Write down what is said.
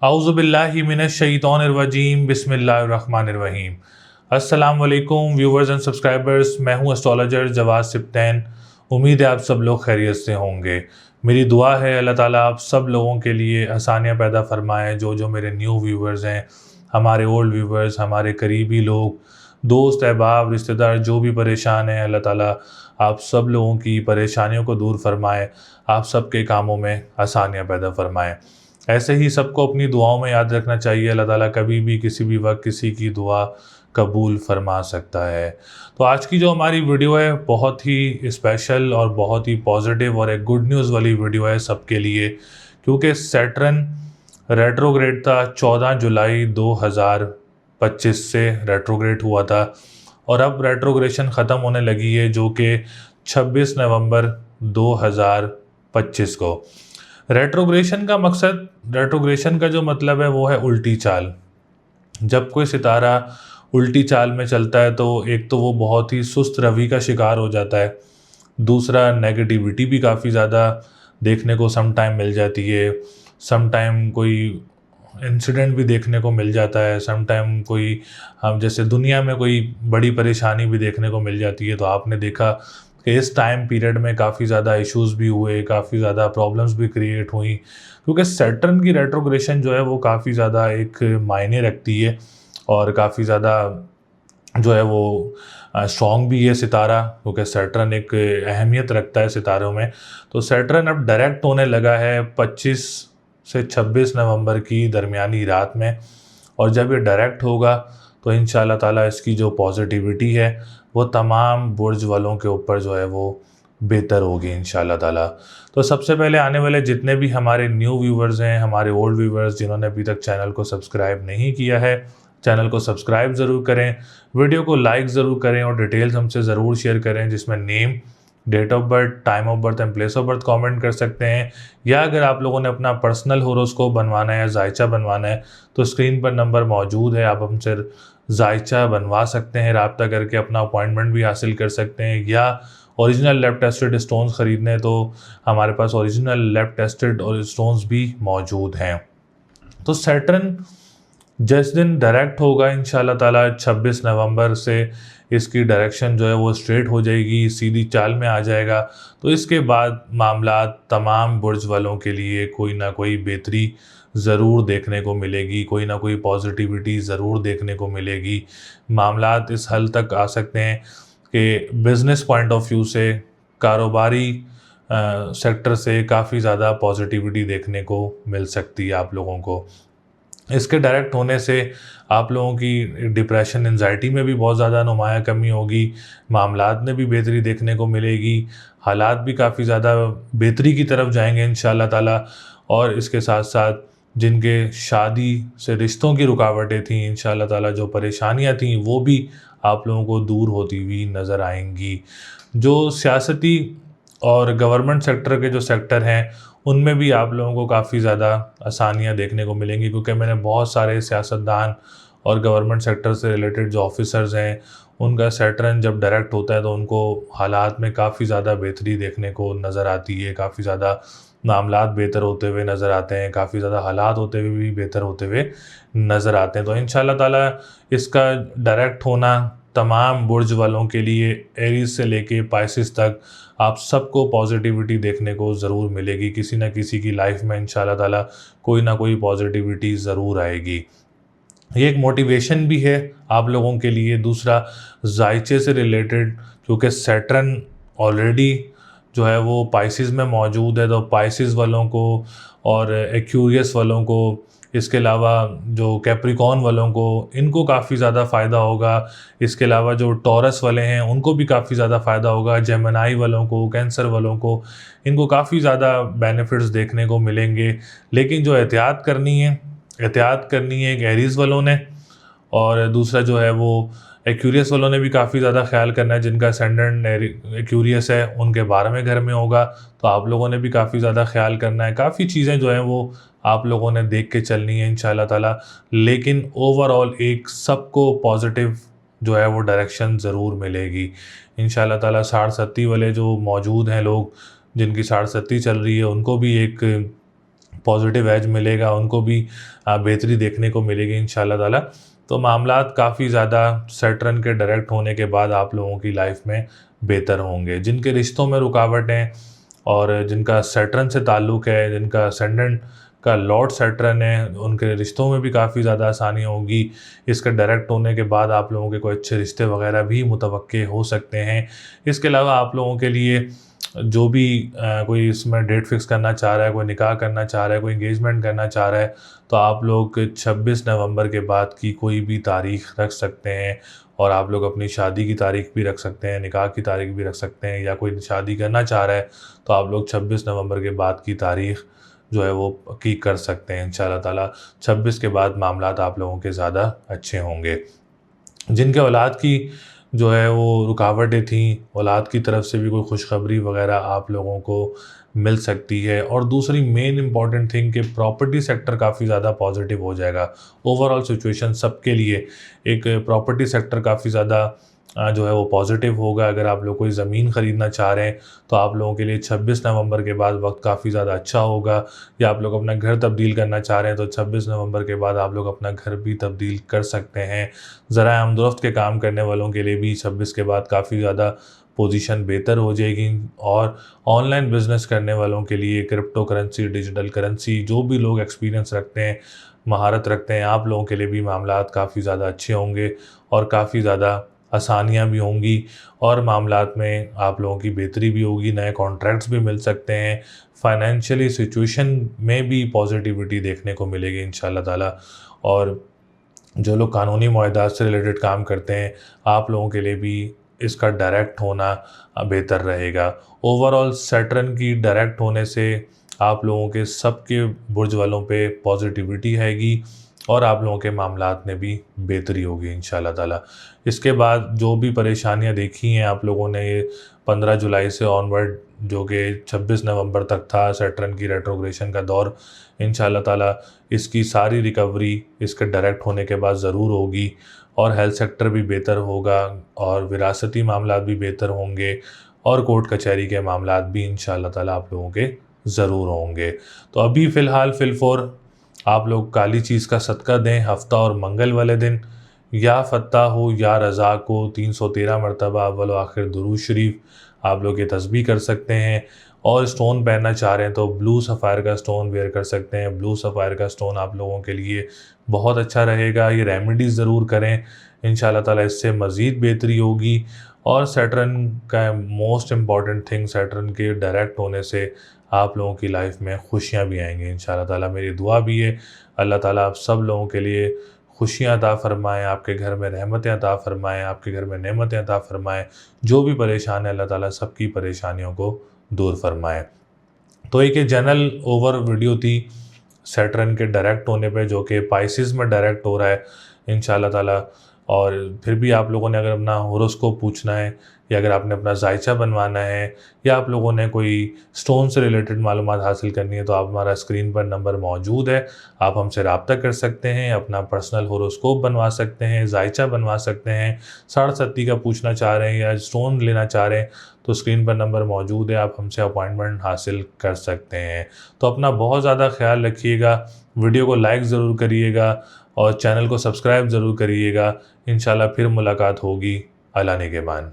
आउज़ुबिल्लाहि मिनश्शैतानिर्रजीम बिस्मिल्लाहिर्रहमानिर्रहीम। अस्सलाम वालेकुम व्यूवर्स एंड सब्सक्राइबर्स, मैं हूं एस्ट्रोलॉजर जवाद सिप्तैन। उम्मीद है आप सब लोग खैरियत से होंगे। मेरी दुआ है अल्लाह ताला आप सब लोगों के लिए आसानियाँ पैदा फरमाएँ। जो मेरे न्यू व्यूवर्स हैं, हमारे ओल्ड व्यूवर्स, हमारे करीबी लोग, दोस्त अहबाब रिश्तेदार जो भी परेशान हैं, अल्लाह ताला आप सब लोगों की परेशानियों को दूर फरमाए, आप सबके कामों में आसानियाँ पैदा फरमाएँ। ऐसे ही सबको अपनी दुआओं में याद रखना चाहिए। अल्लाह ताला कभी भी किसी भी वक्त किसी की दुआ कबूल फरमा सकता है। तो आज की जो हमारी वीडियो है बहुत ही स्पेशल और बहुत ही पॉजिटिव और एक गुड न्यूज़ वाली वीडियो है सबके लिए, क्योंकि सैटर्न रेट्रोग्रेड था 14 जुलाई 2025 से रेट्रोग्रेड हुआ था और अब रेट्रोग्रेशन ख़त्म होने लगी है, जो कि 26 नवंबर 2025 को। रेट्रोग्रेशन का जो मतलब है वो है उल्टी चाल। जब कोई सितारा उल्टी चाल में चलता है तो एक तो वो बहुत ही सुस्त रवि का शिकार हो जाता है, दूसरा नेगेटिविटी भी काफ़ी ज़्यादा देखने को सम टाइम मिल जाती है, सम टाइम कोई इंसिडेंट भी देखने को मिल जाता है, सम टाइम कोई हम जैसे दुनिया में कोई बड़ी परेशानी भी देखने को मिल जाती है। तो आपने देखा कि इस टाइम पीरियड में काफ़ी ज़्यादा इश्यूज़ भी हुए, काफ़ी ज़्यादा प्रॉब्लम्स भी क्रिएट हुई, क्योंकि सैटर्न की रेट्रोग्रेशन जो है वो काफ़ी ज़्यादा एक मायने रखती है और काफ़ी ज़्यादा जो है वो स्ट्रॉन्ग भी है सितारा, क्योंकि सैटर्न एक अहमियत रखता है सितारों में। तो सैटर्न अब डायरेक्ट होने लगा है 25 से 26 नवंबर की दरमियानी रात में, और जब ये डायरेक्ट होगा तो इंशाल्लाह ताला इसकी जो पॉजिटिविटी है वो तमाम बुर्ज वालों के ऊपर जो है वो बेहतर होगी इंशाल्लाह ताला। तो सबसे पहले आने वाले जितने भी हमारे न्यू व्यूवर्स हैं, हमारे ओल्ड व्यूवर्स जिन्होंने अभी तक चैनल को सब्सक्राइब नहीं किया है, चैनल को सब्सक्राइब ज़रूर करें, वीडियो को लाइक ज़रूर करें और डिटेल्स हमसे ज़रूर शेयर करें, जिसमें name, date of birth, time of birth and place of birth comment कर सकते हैं। या अगर आप लोगों ने अपना पर्सनल होरोस्कोप बनवाना है या जायचा बनवाना है तो स्क्रीन पर नंबर मौजूद है, आप हमसे जायचा बनवा सकते हैं, रब्ता करके अपना अपॉइंटमेंट भी हासिल कर सकते हैं। या ओरिजिनल लैब टेस्टेड स्टोन्स ख़रीदने हैं तो हमारे पास ओरिजिनल लैब टेस्टेड और स्टोन्स भी मौजूद हैं। तो सैटर्न जिस दिन डायरेक्ट होगा इंशाल्लाह ताला 26 नवंबर से इसकी डायरेक्शन जो है वो स्ट्रेट हो जाएगी, सीधी चाल में आ जाएगा। तो इसके बाद मामलात तमाम बुर्ज वालों के लिए कोई ना कोई बेहतरी ज़रूर देखने को मिलेगी, कोई ना कोई पॉजिटिविटी ज़रूर देखने को मिलेगी। मामलात इस हल तक आ सकते हैं कि बिज़नेस पॉइंट ऑफ व्यू से, कारोबारी सेक्टर से काफ़ी ज़्यादा पॉजिटिविटी देखने को मिल सकती है आप लोगों को। इसके डायरेक्ट होने से आप लोगों की डिप्रेशन, एंजाइटी में भी बहुत ज़्यादा नुमायाँ कमी होगी, मामलात में भी बेहतरी देखने को मिलेगी, हालात भी काफ़ी ज़्यादा बेहतरी की तरफ जाएंगे इंशाल्लाह ताला। और इसके साथ साथ जिनके शादी से रिश्तों की रुकावटें थीं, इंशाल्लाह ताला जो परेशानियां थीं वो भी आप लोगों को दूर होती हुई नज़र आएंगी। जो सियासती और गवर्नमेंट सेक्टर के जो सेक्टर हैं उनमें भी आप लोगों को काफ़ी ज़्यादा आसानियाँ देखने को मिलेंगी, क्योंकि मैंने बहुत सारे सियासतदान और गवर्नमेंट सेक्टर से रिलेटेड जो ऑफिसर्स हैं उनका सैटर्न जब डायरेक्ट होता है तो उनको हालात में काफ़ी ज़्यादा बेहतरी देखने को नज़र आती है, काफ़ी ज़्यादा मामलात बेहतर होते हुए नज़र आते हैं, काफ़ी ज़्यादा हालात होते हुए भी बेहतर होते हुए नज़र आते हैं। तो इंशाल्लाह ताला इसका डायरेक्ट होना तमाम बुर्ज वालों के लिए, एरीज से लेके पाइसिस तक, आप सबको पॉजिटिविटी देखने को ज़रूर मिलेगी। किसी न किसी की लाइफ में इंशाल्लाह ताला कोई ना कोई पॉजिटिविटी ज़रूर आएगी। ये एक मोटिवेशन भी है आप लोगों के लिए। दूसरा, जायचे से रिलेटेड, क्योंकि सैटर्न ऑलरेडी जो है वो पाइसिस में मौजूद है, तो पाइसिस वालों को और एक्यूरियस वालों को, इसके अलावा जो कैप्रिकॉन वालों को, इनको काफ़ी ज़्यादा फ़ायदा होगा। इसके अलावा जो टॉरस वाले हैं उनको भी काफ़ी ज़्यादा फ़ायदा होगा। जेमिनी वालों को, कैंसर वालों को, इनको काफ़ी ज़्यादा बेनिफिट्स देखने को मिलेंगे। लेकिन जो एहतियात करनी है एक एरीज़ वालों ने, और दूसरा जो है वो एक्यूरियस वालों ने भी काफ़ी ज़्यादा ख्याल करना है। जिनका असेंडेंट एक्यूरियस है उनके 12वें घर में होगा, तो आप लोगों ने भी काफ़ी ज़्यादा ख्याल करना है। काफ़ी चीज़ें जो हैं वो आप लोगों ने देख के चलनी है इंशाल्लाह ताला। लेकिन ओवरऑल एक सबको पॉजिटिव जो है वो डायरेक्शन ज़रूर मिलेगी इंशाल्लाह ताला। 60 वाले जो मौजूद हैं लोग, जिनकी 60 चल रही है, उनको भी एक पॉजिटिव एज मिलेगा, उनको भी बेहतरी देखने को मिलेगी इंशाल्लाह ताला। तो मामलात काफ़ी ज़्यादा सैटर्न के डायरेक्ट होने के बाद आप लोगों की लाइफ में बेहतर होंगे। जिनके रिश्तों में रुकावटें और जिनका सैटर्न से ताल्लुक़ है, जिनका असेंडेंट का लॉर्ड सैटर्न है, उनके रिश्तों में भी काफ़ी ज़्यादा आसानी होगी। इसके डायरेक्ट होने के बाद आप लोगों के कोई अच्छे रिश्ते वगैरह भी मुतवक्के हो सकते हैं। इसके अलावा आप लोगों के लिए जो भी कोई इसमें डेट फिक्स करना चाह रहा है, कोई निकाह करना चाह रहा है, कोई एंगेजमेंट करना चाह रहा है, तो आप लोग 26 नवंबर के बाद की कोई भी तारीख़ रख सकते हैं और आप लोग अपनी शादी की तारीख़ भी रख सकते हैं, निकाह की तारीख़ भी रख सकते हैं। या कोई शादी करना चाह रहा है तो आप लोग 26 नवंबर के बाद की तारीख़ जो है वो की कर सकते हैं इंशाल्लाह ताला। 26 के बाद मामलात आप लोगों के ज़्यादा अच्छे होंगे। जिनके औलाद की जो है वो रुकावटें थीं, औलाद की तरफ से भी कोई खुशखबरी वगैरह आप लोगों को मिल सकती है। और दूसरी मेन इम्पॉर्टेंट थिंग कि प्रॉपर्टी सेक्टर काफ़ी ज़्यादा पॉजिटिव हो जाएगा। ओवरऑल सिचुएशन सबके लिए एक प्रॉपर्टी सेक्टर काफ़ी ज़्यादा जो है वो पॉजिटिव होगा। अगर आप लोग कोई ज़मीन ख़रीदना चाह रहे हैं तो आप लोगों के लिए 26 नवंबर के बाद वक्त काफ़ी ज़्यादा अच्छा होगा। या आप लोग अपना घर तब्दील करना चाह रहे हैं तो 26 नवंबर के बाद आप लोग अपना घर भी तब्दील कर सकते हैं। ज़राए आमदोरफ़्त के काम करने वालों के लिए भी 26 के बाद काफ़ी ज़्यादा पोजीशन बेहतर हो जाएगी। और ऑनलाइन बिज़नेस करने वालों के लिए क्रिप्टो करेंसी, डिजिटल करेंसी, जो भी लोग एक्सपीरियंस रखते हैं, महारत रखते हैं, आप लोगों के लिए भी मामलात काफ़ी ज़्यादा अच्छे होंगे और काफ़ी ज़्यादा आसानियाँ भी होंगी और मामलात में आप लोगों की बेहतरी भी होगी, नए कॉन्ट्रैक्ट्स भी मिल सकते हैं। फाइनेंशियली सिचुएशन में भी पॉजिटिविटी देखने को मिलेगी इंशाल्लाह ताला। और जो लोग कानूनी मुआहदात से रिलेटेड काम करते हैं, आप लोगों के लिए भी इसका डायरेक्ट होना बेहतर रहेगा। ओवरऑल सैटर्न की डायरेक्ट होने से आप लोगों के सबके बुर्ज वालों पे पॉजिटिविटी आएगी और आप लोगों के मामलात में भी बेहतरी होगी इंशाल्लाह ताला। इसके बाद जो भी परेशानियां देखी हैं आप लोगों ने, ये 15 जुलाई से ऑनवर्ड जो कि 26 नवंबर तक था सैटर्न की रेट्रोग्रेशन का दौर, इंशाल्लाह ताला इसकी सारी रिकवरी इसके डायरेक्ट होने के बाद ज़रूर होगी और हेल्थ सेक्टर भी बेहतर होगा और विरासती मामलात भी बेहतर होंगे और कोर्ट कचहरी के मामलात भी इंशाल्लाह ताला आप लोगों के ज़रूर होंगे। तो अभी फ़िलहाल फ़िलफ़ोर आप लोग काली चीज़ का सदका दें हफ्ता और मंगल वाले दिन। या फ़त्ता हो या रज़ा को 313 मरतबा अव्वल व आखिर दुरूद शरीफ आप लोग ये तस्बीह कर सकते हैं। और स्टोन पहनना चाह रहे हैं तो ब्लू सफ़ायर का स्टोन वेयर कर सकते हैं। ब्लू सफ़ायर का स्टोन आप लोगों के लिए बहुत अच्छा रहेगा। ये रेमेडीज़ ज़रूर करें, इंशाल्लाह ताला इससे मज़ीद बेहतरी होगी। और सैटर्न का मोस्ट इम्पॉर्टेंट थिंग, सैटर्न के डायरेक्ट होने से आप लोगों की लाइफ में खुशियाँ भी आएंगी इंशाल्लाह ताला। मेरी दुआ भी है अल्लाह ताला आप सब लोगों के लिए खुशियाँ अता फ़रमाएँ, आपके घर में रहमतें अता फ़रमाएँ, आपके घर में नेमतें अता फ़रमाएँ। जो भी परेशान है अल्लाह ताला सबकी परेशानियों को दूर फ़रमाएँ। तो एक ये जनरल ओवर वीडियो थी सैटर्न के डायरेक्ट होने पे, जो कि पाइसेस में डायरेक्ट हो रहा है इंशाल्लाह ताला। और फिर भी आप लोगों ने अगर अपना होरोस्कोप पूछना है या अगर आपने अपना जायचा बनवाना है या आप लोगों ने कोई स्टोन से रिलेटेड मालूमात हासिल करनी है तो आप हमारा स्क्रीन पर नंबर मौजूद है, आप हमसे रब्ता कर सकते हैं, अपना पर्सनल होरोस्कोप बनवा सकते हैं, जायचा बनवा सकते हैं। 7.5 का पूछना चाह रहे हैं या स्टोन लेना चाह रहे हैं तो स्क्रीन पर नंबर मौजूद है, आप हमसे अपॉइंटमेंट हासिल कर सकते हैं। तो अपना बहुत ज़्यादा ख्याल रखिएगा, वीडियो को लाइक ज़रूर करिएगा और चैनल को सब्सक्राइब ज़रूर करिएगा। इंशाल्लाह फिर मुलाकात होगी। अल्लाह निगहबान।